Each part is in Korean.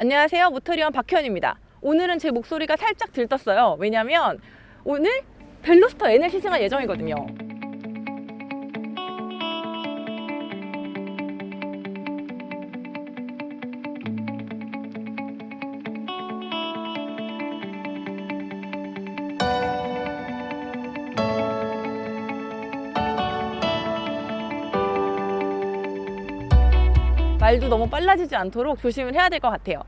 안녕하세요, 모터리원 박현입니다. 오늘은 제 목소리가 살짝 들떴어요. 왜냐면 오늘 벨로스터 N을 시승할 예정이거든요. 말도 너무 빨라지지 않도록 조심을 해야 될 것 같아요.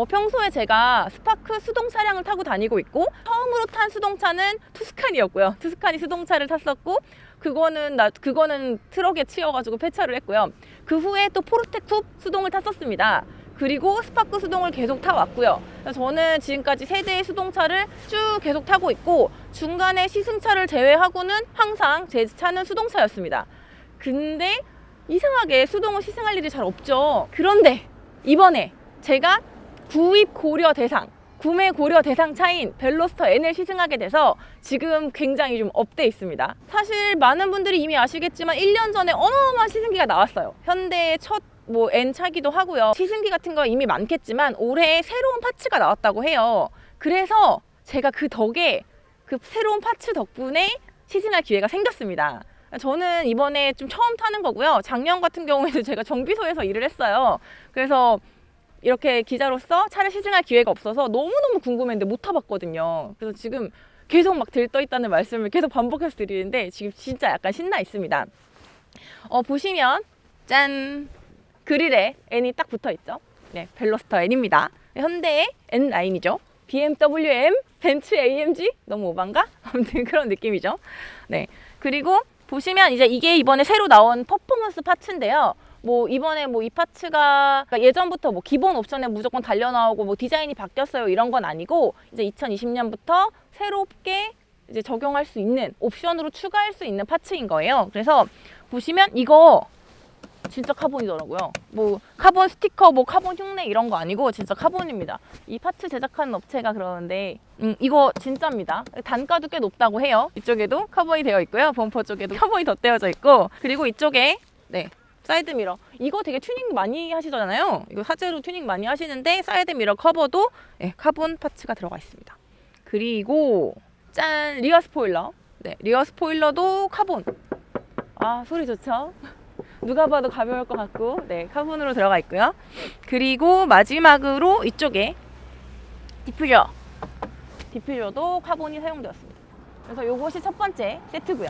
평소에 제가 스파크 수동 차량을 타고 다니고 있고, 처음으로 탄 수동차는 투스칸이었고요. 투스칸이 수동차를 탔었고, 그거는 트럭에 치여가지고 폐차를 했고요. 그 후에 또 포르테 쿱 수동을 탔었습니다. 그리고 스파크 수동을 계속 타왔고요. 저는 지금까지 세 대의 수동차를 쭉 계속 타고 있고, 중간에 시승차를 제외하고는 항상 제 차는 수동차였습니다. 근데 이상하게 수동을 시승할 일이 잘 없죠. 그런데 이번에 제가 구입 고려 대상, 구매 고려 대상 차인 벨로스터 N을 시승하게 돼서 지금 굉장히 좀 업돼 있습니다. 사실 많은 분들이 이미 아시겠지만 1년 전에 어마어마한 시승기가 나왔어요. 현대의 첫 N 차기도 하고요. 시승기 같은 거 이미 많겠지만 올해 새로운 파츠가 나왔다고 해요. 그래서 제가 그 덕에 그 새로운 파츠 덕분에 시승할 기회가 생겼습니다. 저는 이번에 좀 처음 타는 거고요. 작년 같은 경우에는 제가 정비소에서 일을 했어요. 그래서 이렇게 기자로서 차를 시승할 기회가 없어서 너무너무 궁금했는데 못 타봤거든요. 그래서 지금 계속 막 들떠 있다는 말씀을 계속 반복해서 드리는데 지금 진짜 약간 신나 있습니다. 보시면 짠! 그릴에 N이 딱 붙어 있죠. 네, 벨로스터 N입니다. 현대의 N 라인이죠. BMW M, 벤츠 AMG? 너무 오반가? 아무튼 그런 느낌이죠. 네, 그리고 보시면 이제 이게 이번에 새로 나온 퍼포먼스 파츠인데요. 이번에 이 파츠가 그러니까 예전부터 기본 옵션에 무조건 달려 나오고 디자인이 바뀌었어요 이런 건 아니고, 이제 2020년부터 새롭게 이제 적용할 수 있는 옵션으로 추가할 수 있는 파츠인 거예요. 그래서 보시면 이거 진짜 카본이더라고요. 카본 스티커, 카본 흉내 이런 거 아니고 진짜 카본입니다. 이 파츠 제작하는 업체가 그러는데 이거 진짜입니다. 단가도 꽤 높다고 해요. 이쪽에도 카본이 되어 있고요. 범퍼 쪽에도 카본이 덧대어져 있고, 그리고 이쪽에 사이드 미러. 이거 되게 튜닝 많이 하시잖아요. 이거 사제로 튜닝 많이 하시는데 사이드 미러 커버도 카본 파츠가 들어가 있습니다. 그리고 짠! 리어 스포일러. 네, 리어 스포일러도 카본. 아, 소리 좋죠? 누가 봐도 가벼울 것 같고, 네, 카본으로 들어가 있고요. 그리고 마지막으로 이쪽에 디퓨저도 카본이 사용되었습니다. 그래서 이것이 첫 번째 세트고요.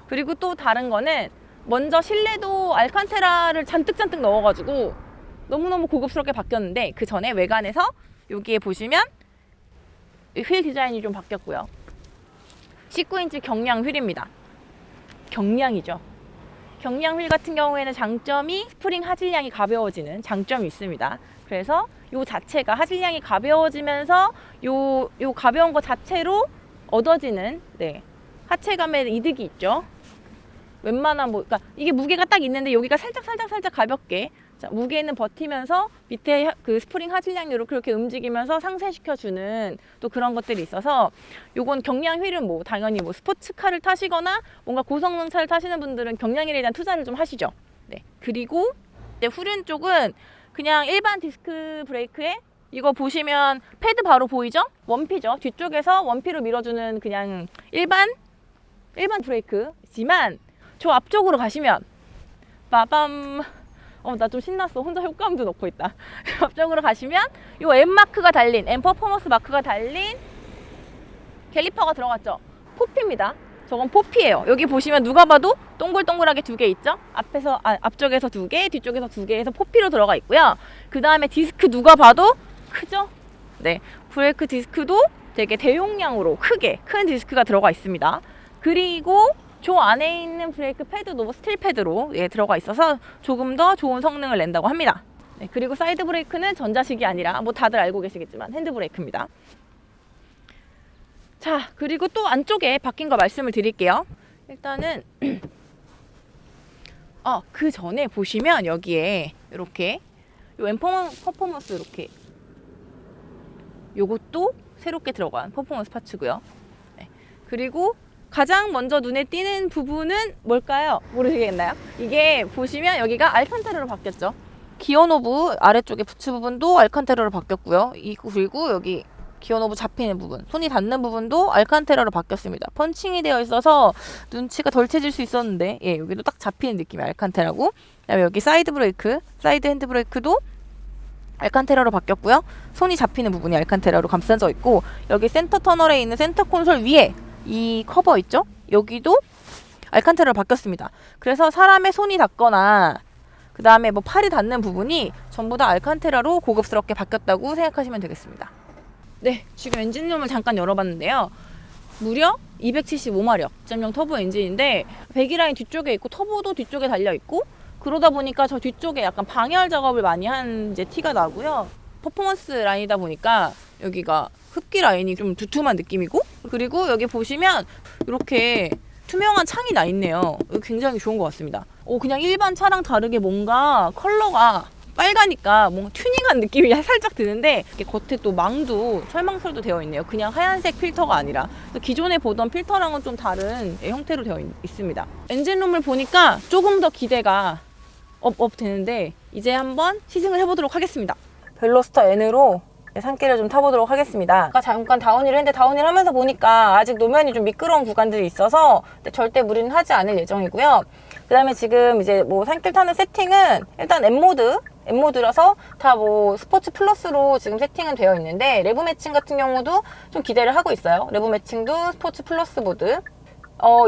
그리고 또 다른 거는 먼저 실내도 알칸테라를 잔뜩 넣어가지고 너무너무 고급스럽게 바뀌었는데, 그 전에 외관에서 여기에 보시면 휠 디자인이 좀 바뀌었고요. 19인치 경량 휠입니다. 경량이죠. 경량 휠 같은 경우에는 장점이 스프링 하질량이 가벼워지는 장점이 있습니다. 그래서 요 자체가 하질량이 가벼워지면서 요 가벼운 것 자체로 얻어지는 하체감의 이득이 있죠. 웬만한 그러니까 이게 무게가 딱 있는데 여기가 살짝 가볍게, 자, 무게는 버티면서 밑에 그 스프링 하질량으로 그렇게 움직이면서 상쇄시켜주는 또 그런 것들이 있어서, 요건 경량 휠은 당연히 스포츠카를 타시거나 뭔가 고성능 차를 타시는 분들은 경량휠에 대한 투자를 좀 하시죠. 네. 그리고 후륜 쪽은 그냥 일반 디스크 브레이크에 이거 보시면 패드 바로 보이죠? 원피죠. 뒤쪽에서 원피로 밀어주는 그냥 일반 브레이크지만, 저 앞쪽으로 가시면 빠밤. 나 좀 신났어. 혼자 효과음도 넣고 있다. 앞쪽으로 가시면 요 M 마크가 달린, M 퍼포먼스 마크가 달린 캘리퍼가 들어갔죠. 포피입니다. 저건 포피예요. 여기 보시면 누가 봐도 동글동글하게 두 개 있죠. 앞쪽에서 두 개, 뒤쪽에서 두 개 해서 포피로 들어가 있고요. 그 다음에 디스크 누가 봐도 크죠. 네, 브레이크 디스크도 되게 대용량으로 큰 디스크가 들어가 있습니다. 그리고 저 안에 있는 브레이크 패드도 스틸 패드로 들어가 있어서 조금 더 좋은 성능을 낸다고 합니다. 네, 그리고 사이드 브레이크는 전자식이 아니라 다들 알고 계시겠지만 핸드 브레이크입니다. 자, 그리고 또 안쪽에 바뀐 거 말씀을 드릴게요. 일단은 그 전에 보시면 여기에 이렇게 요 M 퍼포먼스 이렇게 요것도 새롭게 들어간 퍼포먼스 파츠고요. 네, 그리고 가장 먼저 눈에 띄는 부분은 뭘까요? 모르시겠나요? 이게 보시면 여기가 알칸테라로 바뀌었죠. 기어노브 아래쪽에 부츠 부분도 알칸테라로 바뀌었고요. 그리고 여기 기어노브 잡히는 부분, 손이 닿는 부분도 알칸테라로 바뀌었습니다. 펀칭이 되어 있어서 눈치가 덜 채질 수 있었는데, 예, 여기도 딱 잡히는 느낌이 알칸테라고. 그다음에 여기 사이드 핸드 브레이크도 알칸테라로 바뀌었고요. 손이 잡히는 부분이 알칸테라로 감싸져 있고, 여기 센터 터널에 있는 센터 콘솔 위에 이 커버 있죠? 여기도 알칸테라로 바뀌었습니다. 그래서 사람의 손이 닿거나 그 다음에 뭐 팔이 닿는 부분이 전부 다 알칸테라로 고급스럽게 바뀌었다고 생각하시면 되겠습니다. 네, 지금 엔진룸을 잠깐 열어봤는데요. 무려 275마력 2.0 터보 엔진인데 배기라인 뒤쪽에 있고 터보도 뒤쪽에 달려있고, 그러다 보니까 저 뒤쪽에 약간 방열 작업을 많이 한 이제 티가 나고요. 퍼포먼스 라인이다 보니까 여기가 흡기 라인이 좀 두툼한 느낌이고, 그리고 여기 보시면 이렇게 투명한 창이 나 있네요. 굉장히 좋은 것 같습니다. 그냥 일반 차랑 다르게 뭔가 컬러가 빨가니까 뭔가 튜닝한 느낌이 살짝 드는데, 이렇게 겉에 또 망도 철망설도 되어 있네요. 그냥 하얀색 필터가 아니라 기존에 보던 필터랑은 좀 다른 형태로 되어 있습니다. 엔진룸을 보니까 조금 더 기대가 업 되는데, 이제 한번 시승을 해보도록 하겠습니다. 벨로스터 N으로 산길을 좀 타보도록 하겠습니다. 아까 잠깐 다운힐을 했는데 다운힐 하면서 보니까 아직 노면이 좀 미끄러운 구간들이 있어서 절대 무리는 하지 않을 예정이고요. 그 다음에 지금 이제 뭐 산길 타는 세팅은 일단 M모드라서 다 뭐 스포츠 플러스로 지금 세팅은 되어 있는데, 레브 매칭 같은 경우도 좀 기대를 하고 있어요. 레브 매칭도 스포츠 플러스 모드.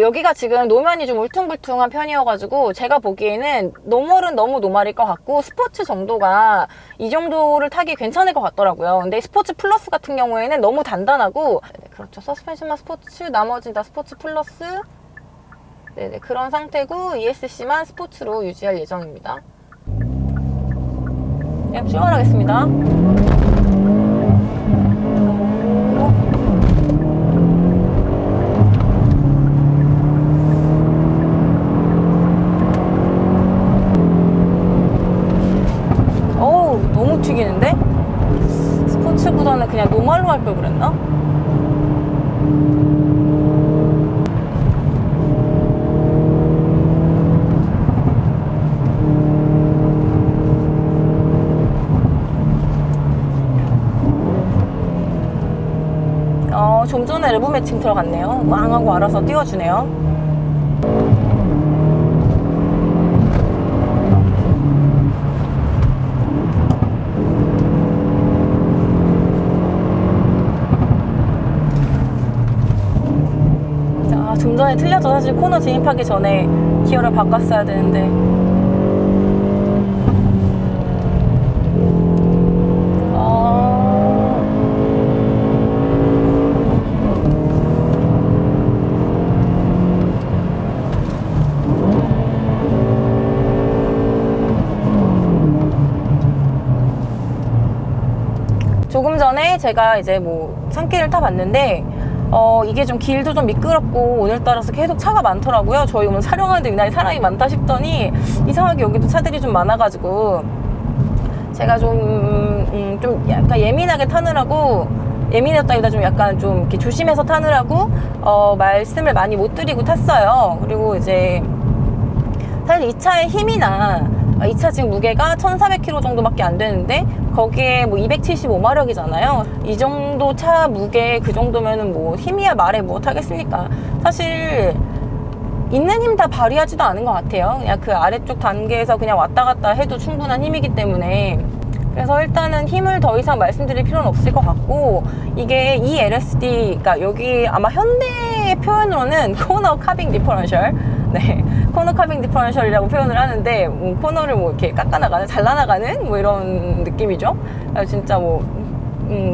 여기가 지금 노면이 좀 울퉁불퉁한 편이어가지고 제가 보기에는 노멀은 너무 노멀일 것 같고, 스포츠 정도가 이 정도를 타기 괜찮을 것 같더라고요. 근데 스포츠 플러스 같은 경우에는 너무 단단하고, 네, 그렇죠. 서스펜션만 스포츠, 나머지는 다 스포츠 플러스. 네네, 그런 상태고 ESC만 스포츠로 유지할 예정입니다. 그냥 출발하겠습니다. 너무 튀기는데? 스포츠보다는 그냥 노멀로 할 걸 그랬나? 좀 전에 레브 매칭 들어갔네요. 왕 하고 알아서 띄워주네요. 좀 전에 틀려서 사실 코너 진입하기 전에 기어를 바꿨어야 되는데. 조금 전에 제가 이제 뭐 산길을 타봤는데 이게 좀 길도 좀 미끄럽고 오늘따라서 계속 차가 많더라고요. 저희 오늘 촬영하는데 유난히 사람이 많다 싶더니 이상하게 여기도 차들이 좀 많아가지고 제가 좀 약간 예민하게 타느라고, 예민했다기보다 좀 약간 좀 이렇게 조심해서 타느라고 말씀을 많이 못 드리고 탔어요. 그리고 이제 사실 이 차의 힘이나 이 차 지금 무게가 1400kg 정도밖에 안 되는데 거기에 뭐 275마력이잖아요. 이 정도 차 무게 그 정도면은 뭐 힘이야 말해 못하겠습니까? 사실 있는 힘 다 발휘하지도 않은 것 같아요. 그냥 그 아래쪽 단계에서 그냥 왔다 갔다 해도 충분한 힘이기 때문에, 그래서 일단은 힘을 더 이상 말씀드릴 필요는 없을 것 같고, 이게 ELSD, 그러니까 여기 아마 현대의 표현으로는 코너 카빙 디퍼런셜, 네, 코너 카빙 디퍼런셜이라고 표현을 하는데, 코너를 뭐 이렇게 깎아나가는, 잘라나가는 뭐 이런 느낌이죠. 진짜 뭐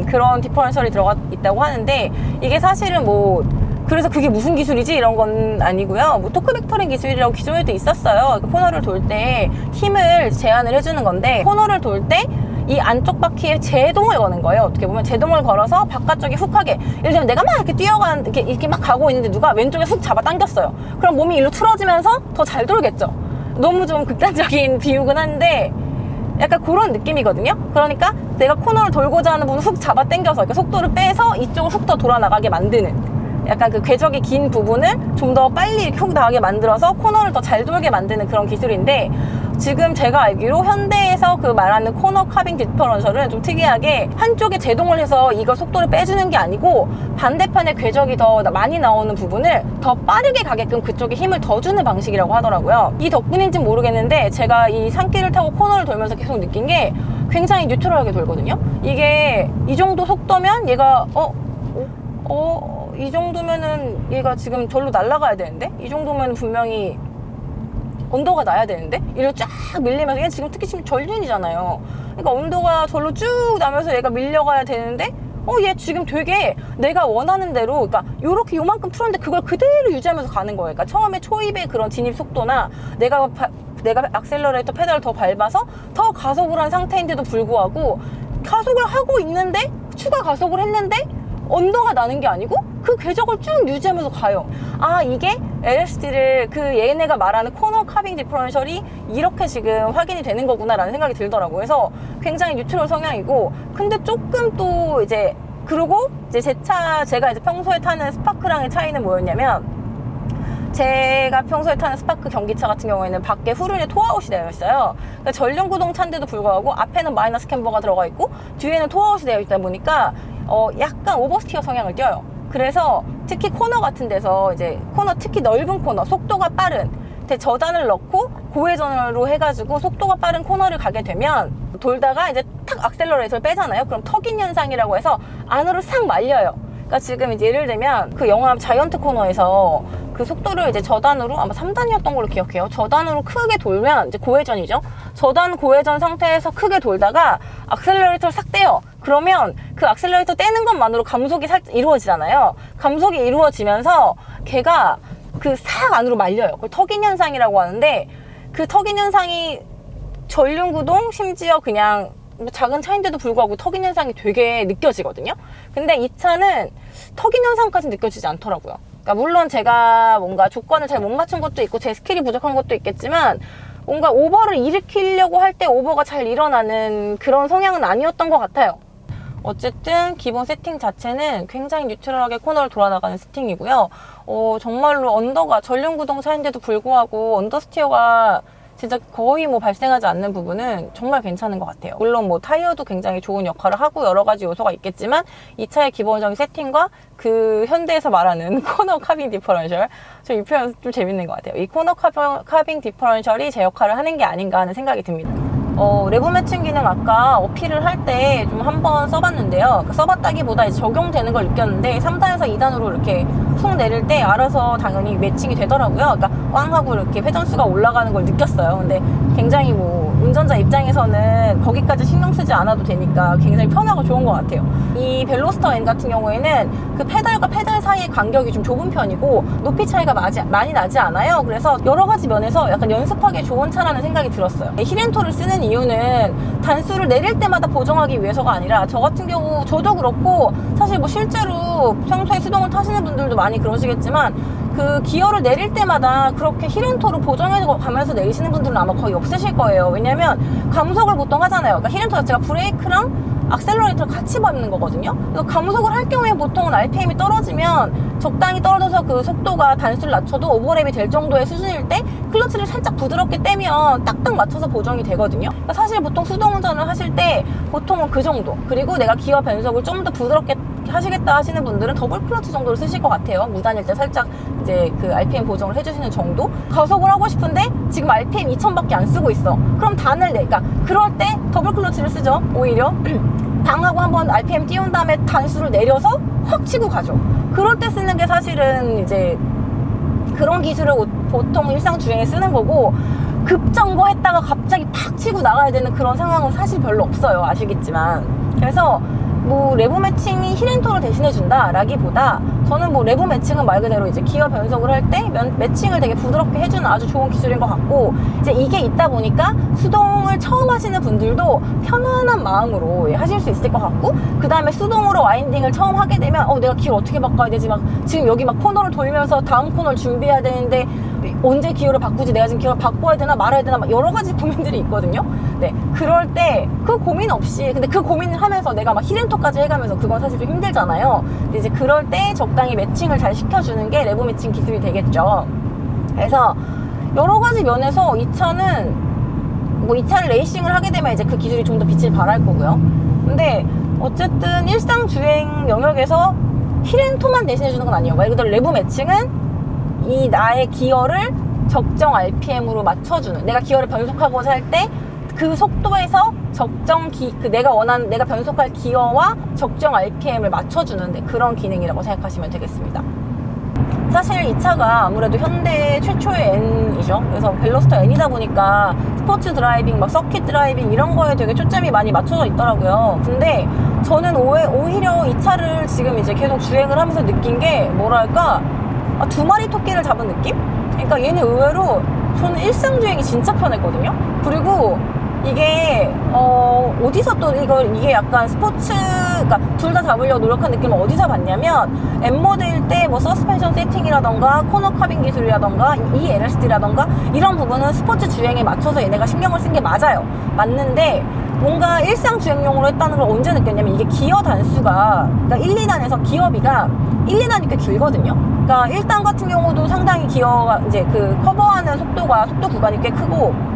그런 디퍼런셜이 들어가 있다고 하는데, 이게 사실은 뭐 그래서 그게 무슨 기술이지 이런 건 아니고요. 뭐 토크 벡터링 기술이라고 기존에도 있었어요. 코너를 돌 때 힘을 제한을 해주는 건데, 코너를 돌 때 이 안쪽 바퀴에 제동을 거는 거예요. 어떻게 보면 제동을 걸어서 바깥쪽이 훅하게, 예를 들면 내가 막 이렇게 이렇게 막 가고 있는데 누가 왼쪽에 훅 잡아 당겼어요. 그럼 몸이 일로 틀어지면서 더 잘 돌겠죠. 너무 좀 극단적인 비유긴 한데 약간 그런 느낌이거든요. 그러니까 내가 코너를 돌고자 하는 부분을 훅 잡아 당겨서 이렇게 속도를 빼서 이쪽을 훅 더 돌아나가게 만드는, 약간 그 궤적이 긴 부분을 좀 더 빨리 이렇게 훅 나가게 만들어서 코너를 더 잘 돌게 만드는 그런 기술인데, 지금 제가 알기로 현대에서 그 말하는 코너 카빙 디퍼런셜은 좀 특이하게 한쪽에 제동을 해서 이걸 속도를 빼주는 게 아니고 반대편에 궤적이 더 많이 나오는 부분을 더 빠르게 가게끔 그쪽에 힘을 더 주는 방식이라고 하더라고요. 이 덕분인지는 모르겠는데 제가 이 산길을 타고 코너를 돌면서 계속 느낀 게 굉장히 뉴트럴하게 돌거든요. 이게 이 정도 속도면 얘가 이 정도면은 얘가 지금 절로 날아가야 되는데, 이 정도면 분명히 언더가 나야 되는데, 이렇게 쫙 밀리면서, 얘는 지금 특히 지금 전륜이잖아요. 그러니까 언더가 절로 쭉 나면서 얘가 밀려가야 되는데, 얘 지금 되게 내가 원하는 대로, 그러니까 요렇게 요만큼 풀었는데 그걸 그대로 유지하면서 가는 거예요. 그러니까 처음에 초입의 그런 진입 속도나 내가 악셀러레이터 페달을 더 밟아서 더 가속을 한 상태인데도 불구하고 가속을 하고 있는데, 추가 가속을 했는데 언더가 나는 게 아니고 그 궤적을 쭉 유지하면서 가요. 아, 이게 LSD를 그 얘네가 말하는 코너 카빙 디퍼런셜이 이렇게 지금 확인이 되는 거구나 라는 생각이 들더라고요. 그래서 굉장히 뉴트럴 성향이고, 근데 조금 또 이제, 그리고 이제 제가 이제 평소에 타는 스파크랑의 차이는 뭐였냐면, 제가 평소에 타는 스파크 경기차 같은 경우에는 밖에 후륜에 토아웃이 되어 있어요. 그러니까 전륜 구동 차인데도 불구하고 앞에는 마이너스 캠버가 들어가 있고 뒤에는 토아웃이 되어 있다 보니까 약간 오버스티어 성향을 띄어요. 그래서 특히 코너 같은 데서 이제 특히 넓은 코너, 속도가 빠른 저단을 넣고 고회전으로 해가지고 속도가 빠른 코너를 가게 되면 돌다가 이제 탁 악셀러레이터를 빼잖아요. 그럼 턱인 현상이라고 해서 안으로 싹 말려요. 그러니까 지금 이제 예를 들면 그 영화 자이언트 코너에서 그 속도를 이제 저단으로, 아마 3단이었던 걸로 기억해요. 저단으로 크게 돌면 이제 고회전이죠. 저단 고회전 상태에서 크게 돌다가 악셀러레이터를 싹 떼요. 그러면 그 악셀러레이터 떼는 것만으로 감속이 살짝 이루어지잖아요. 감속이 이루어지면서 걔가 그 싹 안으로 말려요. 그걸 턱인 현상이라고 하는데, 그 턱인 현상이 전륜 구동, 심지어 그냥 작은 차인데도 불구하고 턱인 현상이 되게 느껴지거든요. 근데 이 차는 턱인 현상까지 느껴지지 않더라고요. 그러니까 물론 제가 뭔가 조건을 잘 못 맞춘 것도 있고 제 스킬이 부족한 것도 있겠지만, 뭔가 오버를 일으키려고 할 때 오버가 잘 일어나는 그런 성향은 아니었던 것 같아요. 어쨌든 기본 세팅 자체는 굉장히 뉴트럴하게 코너를 돌아나가는 세팅이고요. 정말로 언더가 전륜 구동 차인데도 불구하고 언더스티어가 진짜 거의 뭐 발생하지 않는 부분은 정말 괜찮은 것 같아요. 물론 뭐 타이어도 굉장히 좋은 역할을 하고 여러 가지 요소가 있겠지만, 이 차의 기본적인 세팅과 그 현대에서 말하는 코너 카빙 디퍼런셜, 저 이 표현 좀 재밌는 것 같아요. 이 코너 카빙 디퍼런셜이 제 역할을 하는 게 아닌가 하는 생각이 듭니다. 레브 매칭 기능 아까 어필을 할 때 좀 한번 써봤는데요. 써봤다기보다 이제 적용되는 걸 느꼈는데, 3단에서 2단으로 이렇게 툭 내릴 때 알아서 당연히 매칭이 되더라고요. 그러니까 왕 하고 이렇게 회전수가 올라가는 걸 느꼈어요. 근데 굉장히 뭐 운전자 입장에서는 거기까지 신경 쓰지 않아도 되니까 굉장히 편하고 좋은 것 같아요. 이 벨로스터 N 같은 경우에는 그 페달과 페달 사이의 간격이 좀 좁은 편이고 높이 차이가 많이 나지 않아요. 그래서 여러 가지 면에서 약간 연습하기 좋은 차라는 생각이 들었어요. 힐앤토를 쓰는 이유는 단수를 내릴 때마다 보정하기 위해서가 아니라, 저 같은 경우 저도 그렇고 사실 뭐 실제로 평소에 수동을 타시는 분들도 많이 그러시겠지만, 그 기어를 내릴 때마다 그렇게 힐앤토로 보정해 가면서 내리시는 분들은 아마 거의 없으실 거예요. 왜냐면 감속을 보통 하잖아요. 그러니까 힐앤토 자체가 브레이크랑 악셀러레이터를 같이 밟는 거거든요. 그래서 감속을 할 경우에 보통은 RPM이 떨어지면 적당히 떨어져서 그 속도가 단수를 낮춰도 오버랩이 될 정도의 수준일 때 클러치를 살짝 부드럽게 떼면 딱딱 맞춰서 보정이 되거든요. 그러니까 사실 보통 수동 운전을 하실 때 보통은 그 정도, 그리고 내가 기어 변속을 좀 더 부드럽게 하시겠다 하시는 분들은 더블 클러치 정도를 쓰실 것 같아요. 무단일 때 살짝 이제 그 RPM 보정을 해주시는 정도. 가속을 하고 싶은데 지금 RPM 2000밖에 안 쓰고 있어. 그럼 단을 그러니까 그럴 때 더블 클러치를 쓰죠. 오히려 당하고 한번 RPM 띄운 다음에 단수를 내려서 확 치고 가죠. 그럴 때 쓰는 게 사실은 이제 그런 기술을 보통 일상 주행에 쓰는 거고, 급정거했다가 갑자기 팍 치고 나가야 되는 그런 상황은 사실 별로 없어요. 아시겠지만. 그래서 뭐 레브 매칭이 힐앤토를 대신해준다 라기보다, 저는 뭐 레브 매칭은 말 그대로 이제 기어 변속을 할 때 매칭을 되게 부드럽게 해주는 아주 좋은 기술인 것 같고, 이제 이게 있다 보니까 수동을 처음 하시는 분들도 편안한 마음으로 하실 수 있을 것 같고, 그 다음에 수동으로 와인딩을 처음 하게 되면 내가 기어를 어떻게 바꿔야 되지, 막 지금 여기 막 코너를 돌면서 다음 코너를 준비해야 되는데 언제 기어를 바꾸지, 내가 지금 기어를 바꿔야 되나 말아야 되나, 막 여러 가지 고민들이 있거든요. 네, 그럴 때 그 고민 없이, 근데 그 고민을 하면서 내가 막 힐앤토까지 해가면서 그건 사실 좀 힘들잖아요. 근데 이제 그럴 때 적당히 매칭을 잘 시켜주는 게 레브 매칭 기술이 되겠죠. 그래서 여러 가지 면에서 이 차는 뭐 이 차를 레이싱을 하게 되면 이제 그 기술이 좀 더 빛을 발할 거고요. 근데 어쨌든 일상 주행 영역에서 힐앤토만 대신해주는 건 아니에요. 말 그대로 내부 매칭은 이 나의 기어를 적정 RPM으로 맞춰주는, 내가 기어를 변속하고자 할 때 그 속도에서 적정 내가 변속할 기어와 적정 RPM을 맞춰주는 그런 기능이라고 생각하시면 되겠습니다. 사실 이 차가 아무래도 현대 최초의 N이죠. 그래서 벨로스터 N이다 보니까 스포츠 드라이빙, 막 서킷 드라이빙 이런 거에 되게 초점이 많이 맞춰져 있더라고요. 근데 저는 오히려 이 차를 지금 이제 계속 주행을 하면서 느낀 게 뭐랄까, 두 마리 토끼를 잡은 느낌? 그러니까 얘는 의외로 저는 일상 주행이 진짜 편했거든요. 그리고 이게 어디서 또 이게 약간 스포츠, 그러니까 둘 다 잡으려고 노력한 느낌을 어디서 봤냐면 N모드일 때 뭐 서스펜션 세팅이라던가 코너 카빙 기술이라던가 ELSD라던가 이런 부분은 스포츠 주행에 맞춰서 얘네가 신경을 쓴 게 맞는데 뭔가 일상 주행용으로 했다는 걸 언제 느꼈냐면 이게 기어 단수가, 그러니까 1, 2단에서 기어비가 1, 2단이 꽤 길거든요. 그러니까 1단 같은 경우도 상당히 기어가 이제 그 커버하는 속도 구간이 꽤 크고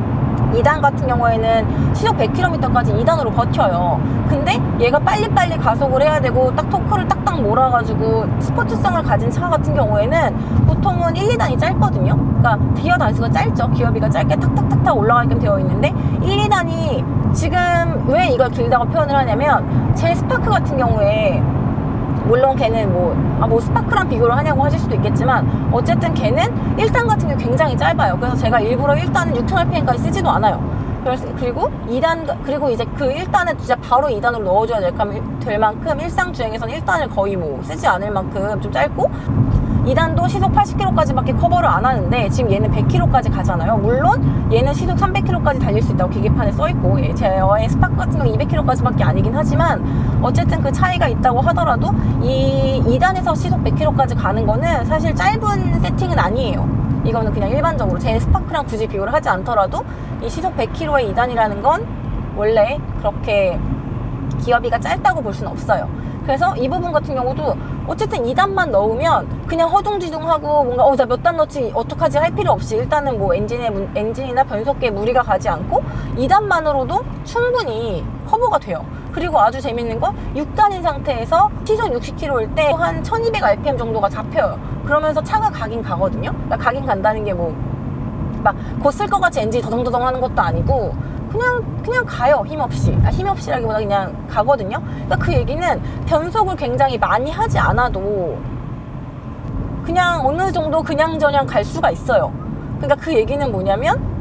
2단 같은 경우에는 시속 100km까지 2단으로 버텨요. 근데 얘가 빨리빨리 가속을 해야 되고 딱 토크를 딱딱 몰아가지고 스포츠성을 가진 차 같은 경우에는 보통은 1, 2단이 짧거든요. 그러니까 기어 단수가 짧죠. 기어비가 짧게 탁탁탁탁 올라가게끔 되어 있는데 1, 2단이 지금 왜 이걸 길다고 표현을 하냐면 제 스파크 같은 경우에 물론 걔는 뭐 스파크랑 비교를 하냐고 하실 수도 있겠지만 어쨌든 걔는 1단 같은 경우 굉장히 짧아요. 그래서 제가 일부러 1단은 6000rpm까지 쓰지도 않아요. 그리고 2단, 그리고 이제 그 1단을 진짜 바로 2단으로 넣어줘야 될 만큼 일상 주행에서는 1단을 거의 쓰지 않을 만큼 좀 짧고 2단도 시속 80km까지밖에 커버를 안 하는데 지금 얘는 100km까지 가잖아요. 물론 얘는 시속 300km까지 달릴 수 있다고 계기판에 써있고 제의 스파크 같은 경우 200km까지밖에 아니긴 하지만 어쨌든 그 차이가 있다고 하더라도 이 2단에서 시속 100km까지 가는 거는 사실 짧은 세팅은 아니에요. 이거는 그냥 일반적으로 제 스파크랑 굳이 비교를 하지 않더라도 이 시속 100km의 2단이라는 건 원래 그렇게 기어비가 짧다고 볼 수는 없어요. 그래서 이 부분 같은 경우도 어쨌든 2단만 넣으면 그냥 허둥지둥하고 뭔가 나 몇 단 넣지 어떡하지 할 필요 없이 일단은 뭐 엔진이나 변속기에 무리가 가지 않고 2단만으로도 충분히 커버가 돼요. 그리고 아주 재밌는 건 6단인 상태에서 시속 60km일 때 한 1200rpm 정도가 잡혀요. 그러면서 차가 가긴 가거든요. 그러니까 가긴 간다는 게 막 곧 쓸 것 같이 엔진이 더덩더덩 하는 것도 아니고 그냥 가요. 힘없이라기보다 그냥 가거든요. 그러니까 그 얘기는 변속을 굉장히 많이 하지 않아도 그냥 어느 정도 그냥저냥 갈 수가 있어요. 그러니까 그 얘기는 뭐냐면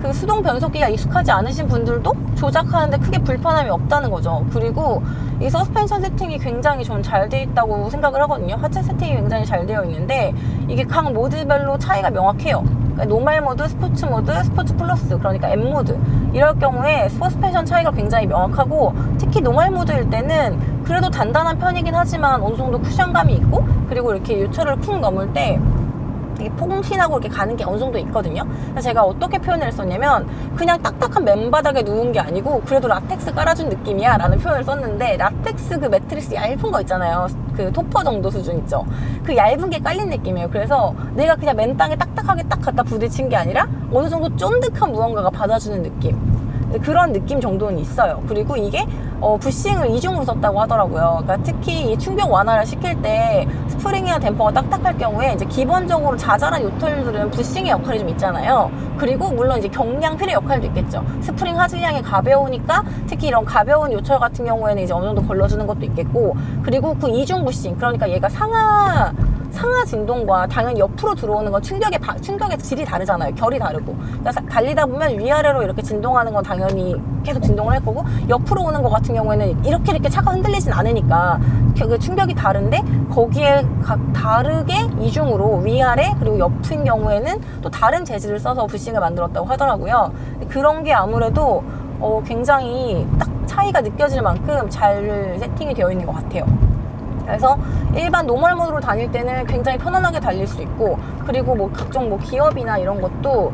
그 수동 변속기가 익숙하지 않으신 분들도 조작하는데 크게 불편함이 없다는 거죠. 그리고 이 서스펜션 세팅이 굉장히 좀 잘 돼 있다고 생각을 하거든요. 하체 세팅이 굉장히 잘 되어 있는데 이게 각 모드별로 차이가 명확해요. 그러니까 노멀 모드, 스포츠 모드, 스포츠 플러스, 그러니까 M 모드 이럴 경우에 서스펜션 차이가 굉장히 명확하고 특히 노멀 모드일 때는 그래도 단단한 편이긴 하지만 어느 정도 쿠션감이 있고 그리고 이렇게 유철을 쿵 넘을 때 되게 폭신하고 이렇게 가는 게 어느 정도 있거든요. 그래서 제가 어떻게 표현을 했었냐면 그냥 딱딱한 맨바닥에 누운 게 아니고 그래도 라텍스 깔아준 느낌이야 라는 표현을 썼는데 라텍스 그 매트리스 얇은 거 있잖아요. 그 토퍼 정도 수준 있죠. 그 얇은 게 깔린 느낌이에요. 그래서 내가 그냥 맨 땅에 딱딱하게 딱 갖다 부딪힌 게 아니라 어느 정도 쫀득한 무언가가 받아주는 느낌, 그런 느낌 정도는 있어요. 그리고 이게 부싱을 이중으로 썼다고 하더라고요. 그러니까 특히 이 충격 완화를 시킬 때 스프링이나 댐퍼가 딱딱할 경우에 이제 기본적으로 자잘한 요털들은 부싱의 역할이 좀 있잖아요. 그리고 물론 이제 경량 필의 역할도 있겠죠. 스프링 하질량이 가벼우니까 특히 이런 가벼운 요철 같은 경우에는 이제 어느 정도 걸러주는 것도 있겠고, 그리고 그 이중 부싱, 그러니까 얘가 상하 진동과 당연히 옆으로 들어오는 건 충격의 질이 다르잖아요. 결이 다르고. 그러니까 달리다 보면 위아래로 이렇게 진동하는 건 당연히 계속 진동을 할 거고, 옆으로 오는 것 같은 경우에는 이렇게 차가 흔들리진 않으니까 그 충격이 다른데 거기에 각 다르게 이중으로 위아래 그리고 옆인 경우에는 또 다른 재질을 써서 부싱을 만들었다고 하더라고요. 그런 게 아무래도 굉장히 딱 차이가 느껴질 만큼 잘 세팅이 되어 있는 것 같아요. 그래서 일반 노멀 모드로 다닐 때는 굉장히 편안하게 달릴 수 있고, 그리고 뭐 각종 기어비나 이런 것도,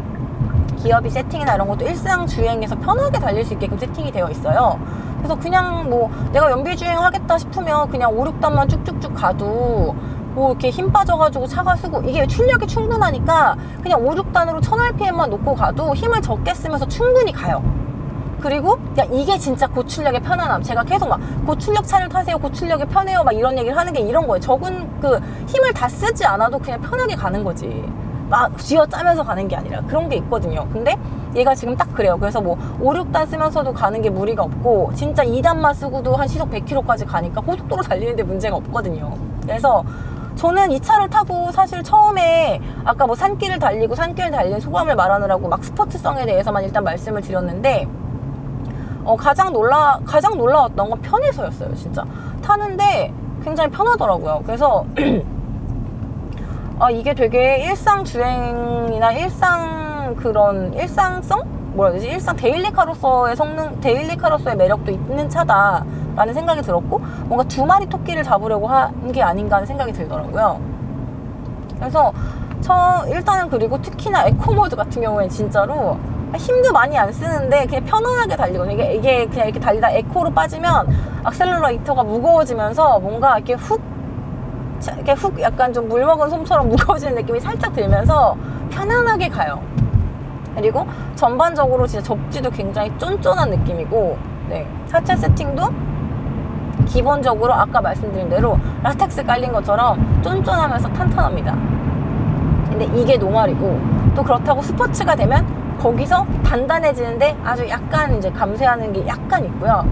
기어비 세팅이나 이런 것도 일상 주행에서 편하게 달릴 수 있게끔 세팅이 되어 있어요. 그래서 그냥 뭐 내가 연비 주행 하겠다 싶으면 그냥 5, 6단만 쭉쭉쭉 가도 뭐 이렇게 힘 빠져가지고 차가 쓰고, 이게 출력이 충분하니까 그냥 5, 6단으로 1000rpm만 놓고 가도 힘을 적게 쓰면서 충분히 가요. 그리고 이게 진짜 고출력의 편안함. 제가 계속 막 고출력 차를 타세요, 고출력이 편해요 막 이런 얘기를 하는 게 이런 거예요. 적은 그 힘을 다 쓰지 않아도 그냥 편하게 가는 거지. 막 쥐어짜면서 가는 게 아니라 그런 게 있거든요. 근데 얘가 지금 딱 그래요. 그래서 뭐 5, 6단 쓰면서도 가는 게 무리가 없고, 진짜 2단만 쓰고도 한 시속 100km까지 가니까 고속도로 달리는데 문제가 없거든요. 그래서 저는 이 차를 타고 사실 처음에 아까 뭐 산길을 달리고 산길을 달리는 소감을 말하느라고 막 스포츠성에 대해서만 일단 말씀을 드렸는데, 가장 놀라웠던 건 편해서였어요. 진짜 타는데 굉장히 편하더라고요. 그래서 이게 되게 일상 주행이나 일상성? 뭐라 해야 되지? 일상 데일리카로서의 매력도 있는 차다라는 생각이 들었고, 뭔가 두 마리 토끼를 잡으려고 한 게 아닌가 하는 생각이 들더라고요. 그래서 일단은, 그리고 특히나 에코모드 같은 경우에는 진짜로 힘도 많이 안 쓰는데 그냥 편안하게 달리거든요. 이게 그냥 이렇게 달리다 에코로 빠지면 악셀러레이터가 무거워지면서 뭔가 이렇게 훅 약간 좀 물 먹은 솜처럼 무거워지는 느낌이 살짝 들면서 편안하게 가요. 그리고 전반적으로 진짜 접지도 굉장히 쫀쫀한 느낌이고, 네, 하체 세팅도 기본적으로 아까 말씀드린 대로 라텍스 깔린 것처럼 쫀쫀하면서 탄탄합니다. 근데 이게 노말이고, 또 그렇다고 스포츠가 되면 거기서 단단해지는데 아주 약간 이제 감쇄하는 게 약간 있고요.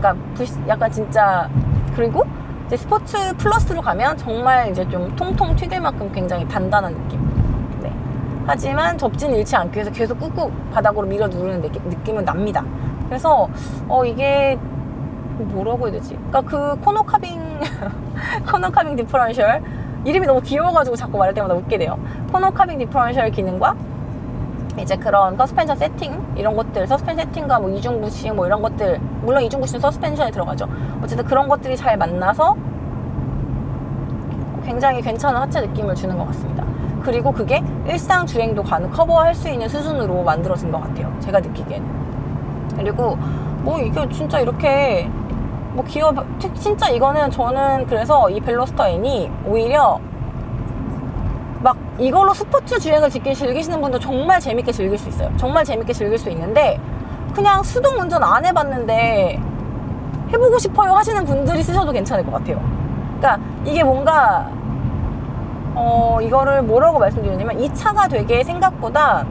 약간 진짜, 그리고 이제 스포츠 플러스로 가면 정말 이제 좀 통통 튀길 만큼 굉장히 단단한 느낌. 네. 하지만 접지는 잃지 않기 위해서 계속 꾹꾹 바닥으로 밀어 누르는 느낌은 납니다. 그래서 이게 뭐라고 해야 되지? 그러니까 그 코너카빙 디퍼런셜, 이름이 너무 귀여워가지고 자꾸 말할 때마다 웃게 돼요. 코너카빙 디퍼런셜 기능과 이제 그런 서스펜션 세팅, 이런 것들, 서스펜션 세팅과 뭐 이중 부싱 뭐 이런 것들, 물론 이중 부싱 서스펜션에 들어가죠. 어쨌든 그런 것들이 잘 만나서 굉장히 괜찮은 하체 느낌을 주는 것 같습니다. 그리고 그게 일상 주행도 커버할 수 있는 수준으로 만들어진 것 같아요, 제가 느끼기에는. 그리고 뭐 이게 진짜 이렇게 뭐 진짜 이거는 저는 그래서 이 벨로스터 N이 오히려 막 이걸로 스포츠 주행을 즐기시는 분도 정말 재밌게 즐길 수 있어요. 정말 재밌게 즐길 수 있는데, 그냥 수동 운전 안 해봤는데 해보고 싶어요 하시는 분들이 쓰셔도 괜찮을 것 같아요. 그러니까 이게 뭔가 이거를 뭐라고 말씀드리냐면, 이 차가 되게 생각보다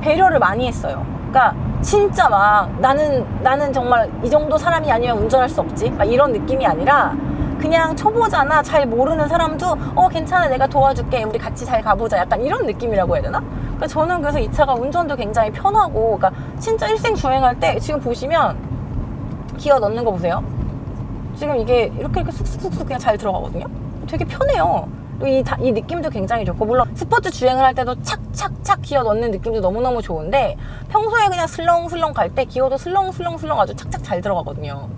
배려를 많이 했어요. 그러니까 진짜 막 나는 정말 이 정도 사람이 아니면 운전할 수 없지 막 이런 느낌이 아니라, 그냥 초보자나 잘 모르는 사람도 괜찮아, 내가 도와줄게, 우리 같이 잘 가보자, 약간 이런 느낌이라고 해야 되나? 그러니까 저는 그래서 이 차가 운전도 굉장히 편하고, 그러니까 진짜 일생 주행할 때 지금 보시면 기어 넣는 거 보세요. 지금 이게 이렇게 쑥쑥쑥 그냥 잘 들어가거든요. 되게 편해요. 그리고 이 느낌도 굉장히 좋고, 물론 스포츠 주행을 할 때도 착착착 기어 넣는 느낌도 너무너무 좋은데, 평소에 그냥 슬렁슬렁 갈 때 기어도 슬렁슬렁 아주 착착 잘 들어가거든요.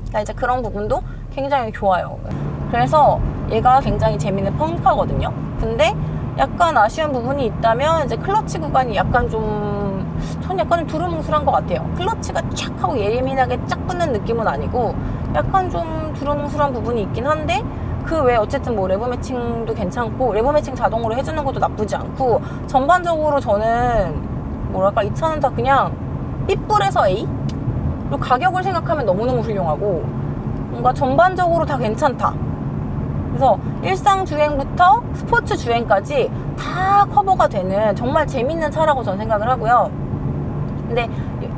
그러니까 이제 그런 부분도 굉장히 좋아요. 그래서 얘가 굉장히 재밌는 펑카거든요. 근데 약간 아쉬운 부분이 있다면, 이제 클러치 구간이 약간 좀 두루뭉술한 것 같아요. 클러치가 촥 하고 예민하게 쫙 붙는 느낌은 아니고 약간 좀 두루뭉술한 부분이 있긴 한데, 그 외에 어쨌든 뭐 레버 매칭도 괜찮고, 레버 매칭 자동으로 해주는 것도 나쁘지 않고, 전반적으로 저는 뭐랄까, 이 차는 다 그냥 B뿔에서 A? 그리고 가격을 생각하면 너무너무 훌륭하고, 뭔가 전반적으로 다 괜찮다. 그래서 일상 주행부터 스포츠 주행까지 다 커버가 되는 정말 재밌는 차라고 저는 생각을 하고요. 근데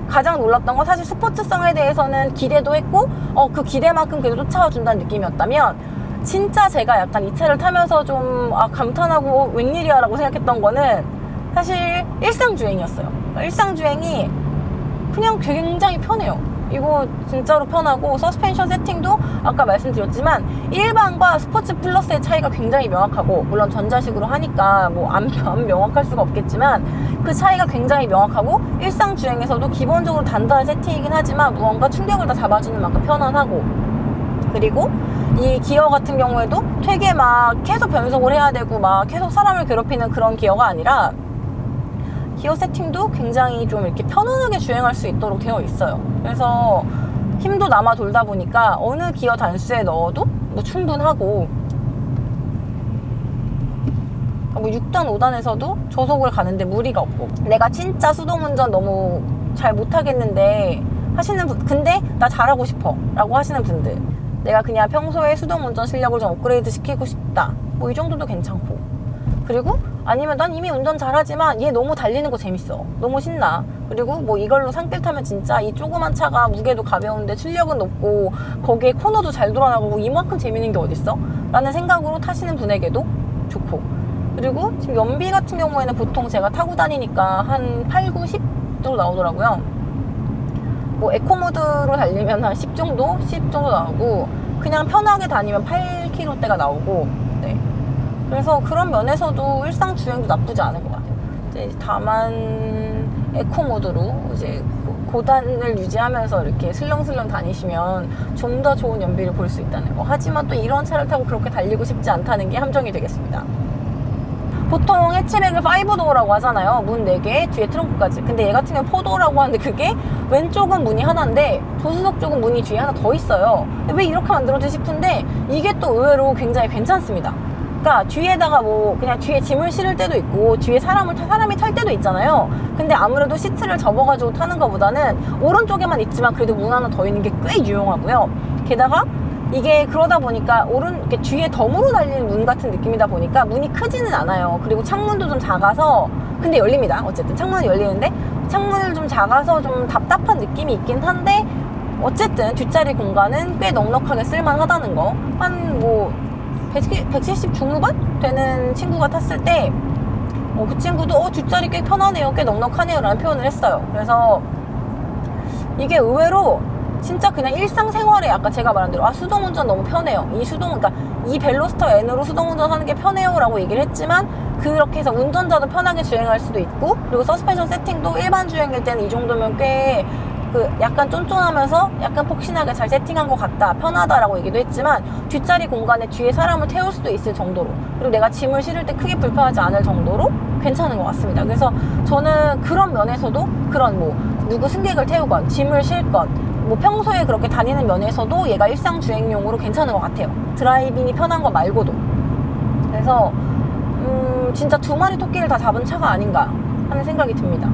가장 놀랐던 건 사실 스포츠성에 대해서는 기대도 했고, 그 기대만큼 그래도 쫓아와 준다는 느낌이었다면, 진짜 제가 약간 이 차를 타면서 좀 감탄하고 웬일이야 라고 생각했던 거는 사실 일상 주행이었어요. 일상 주행이 그냥 굉장히 편해요. 이거 진짜로 편하고, 서스펜션 세팅도 아까 말씀드렸지만 일반과 스포츠 플러스의 차이가 굉장히 명확하고, 물론 전자식으로 하니까 뭐 안 명확할 수가 없겠지만 그 차이가 굉장히 명확하고, 일상 주행에서도 기본적으로 단단한 세팅이긴 하지만 무언가 충격을 다 잡아주는 만큼 편안하고, 그리고 이 기어 같은 경우에도 되게 막 계속 변속을 해야 되고 막 계속 사람을 괴롭히는 그런 기어가 아니라, 기어 세팅도 굉장히 좀 이렇게 편안하게 주행할 수 있도록 되어 있어요. 그래서 힘도 남아 돌다 보니까 어느 기어 단수에 넣어도 뭐 충분하고, 뭐 6단, 5단에서도 저속을 가는데 무리가 없고, 내가 진짜 수동운전 너무 잘 못하겠는데 하시는 분, 근데 나 잘하고 싶어 라고 하시는 분들, 내가 그냥 평소에 수동운전 실력을 좀 업그레이드 시키고 싶다, 뭐 이 정도도 괜찮고. 그리고 아니면 난 이미 운전 잘하지만 얘 너무 달리는 거 재밌어, 너무 신나, 그리고 뭐 이걸로 산길 타면 진짜 이 조그만 차가 무게도 가벼운데 출력은 높고 거기에 코너도 잘 돌아나가고 이만큼 재밌는 게 어딨어? 라는 생각으로 타시는 분에게도 좋고. 그리고 지금 연비 같은 경우에는 보통 제가 타고 다니니까 한 8, 9, 10 정도 나오더라고요. 뭐 에코모드로 달리면 한 10 정도? 10 정도 나오고, 그냥 편하게 다니면 8km대가 나오고. 네. 그래서 그런 면에서도 일상 주행도 나쁘지 않은 것 같아요. 이제 다만 에코모드로 이제 고단을 유지하면서 이렇게 슬렁슬렁 다니시면 좀 더 좋은 연비를 볼 수 있다는 거. 하지만 또 이런 차를 타고 그렇게 달리고 싶지 않다는 게 함정이 되겠습니다. 보통 해치백을 5도어라고 하잖아요. 문 4개, 뒤에 트렁크까지. 근데 얘 같은 경우는 4도어라고 하는데, 그게 왼쪽은 문이 하나인데 조수석 쪽은 문이 뒤에 하나 더 있어요. 왜 이렇게 만들어지 싶은데, 이게 또 의외로 굉장히 괜찮습니다. 그러니까 뒤에다가 뭐 그냥 뒤에 짐을 실을 때도 있고, 뒤에 사람이 탈 때도 있잖아요. 근데 아무래도 시트를 접어가지고 타는 것보다는 오른쪽에만 있지만 그래도 문 하나 더 있는 게 꽤 유용하고요. 게다가 이게 그러다 보니까 이렇게 뒤에 덤으로 달리는 문 같은 느낌이다 보니까 문이 크지는 않아요. 그리고 창문도 좀 작아서, 근데 열립니다. 어쨌든 창문은 열리는데, 창문을 좀 작아서 좀 답답한 느낌이 있긴 한데, 어쨌든 뒷자리 공간은 꽤 넉넉하게 쓸만하다는 거. 한 뭐 170 중후반 되는 친구가 탔을 때 그 친구도 뒷자리 꽤 편하네요, 꽤 넉넉하네요 라는 표현을 했어요. 그래서 이게 의외로 진짜 그냥 일상생활에, 아까 제가 말한 대로 수동운전 너무 편해요, 그러니까 이 벨로스터 N으로 수동운전 하는 게 편해요 라고 얘기를 했지만, 그렇게 해서 운전자도 편하게 주행할 수도 있고, 그리고 서스펜션 세팅도 일반 주행일 때는 이 정도면 꽤 약간 쫀쫀하면서 약간 폭신하게 잘 세팅한 것 같다, 편하다라고 얘기도 했지만, 뒷자리 공간에 뒤에 사람을 태울 수도 있을 정도로, 그리고 내가 짐을 실을 때 크게 불편하지 않을 정도로 괜찮은 것 같습니다. 그래서 저는 그런 면에서도, 그런 뭐 누구 승객을 태우건 짐을 실건 뭐 평소에 그렇게 다니는 면에서도 얘가 일상 주행용으로 괜찮은 것 같아요. 드라이빙이 편한 거 말고도. 그래서 진짜 두 마리 토끼를 다 잡은 차가 아닌가 하는 생각이 듭니다.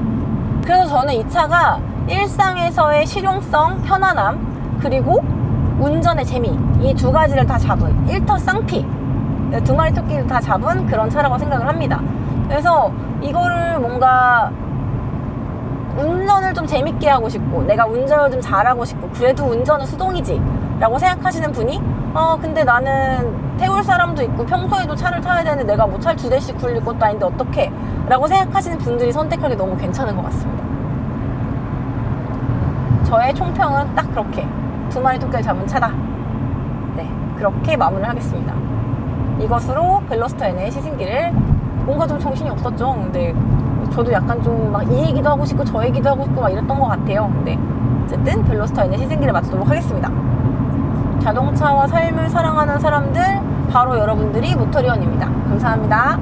그래서 저는 이 차가 일상에서의 실용성, 편안함, 그리고 운전의 재미, 이 두 가지를 다 잡은 일터 쌍피, 두 마리 토끼를 다 잡은 그런 차라고 생각을 합니다. 그래서 이거를 뭔가 운전을 좀 재밌게 하고 싶고, 내가 운전을 좀 잘하고 싶고, 그래도 운전은 수동이지 라고 생각하시는 분이, 근데 나는 태울 사람도 있고 평소에도 차를 타야 되는데 내가 뭐 차를 2대씩 굴릴 것도 아닌데 어떡해 라고 생각하시는 분들이 선택하기 너무 괜찮은 것 같습니다. 저의 총평은 딱 그렇게 두 마리 토끼를 잡은 차다. 네, 그렇게 마무리를 하겠습니다. 이것으로 벨로스터 N의 시승기를, 뭔가 좀 정신이 없었죠. 근데 저도 약간 좀 막 이 얘기도 하고 싶고 저 얘기도 하고 싶고 막 이랬던 것 같아요. 근데 어쨌든 벨로스터 N의 시승기를 마치도록 하겠습니다. 자동차와 삶을 사랑하는 사람들, 바로 여러분들이 모터리언입니다. 감사합니다.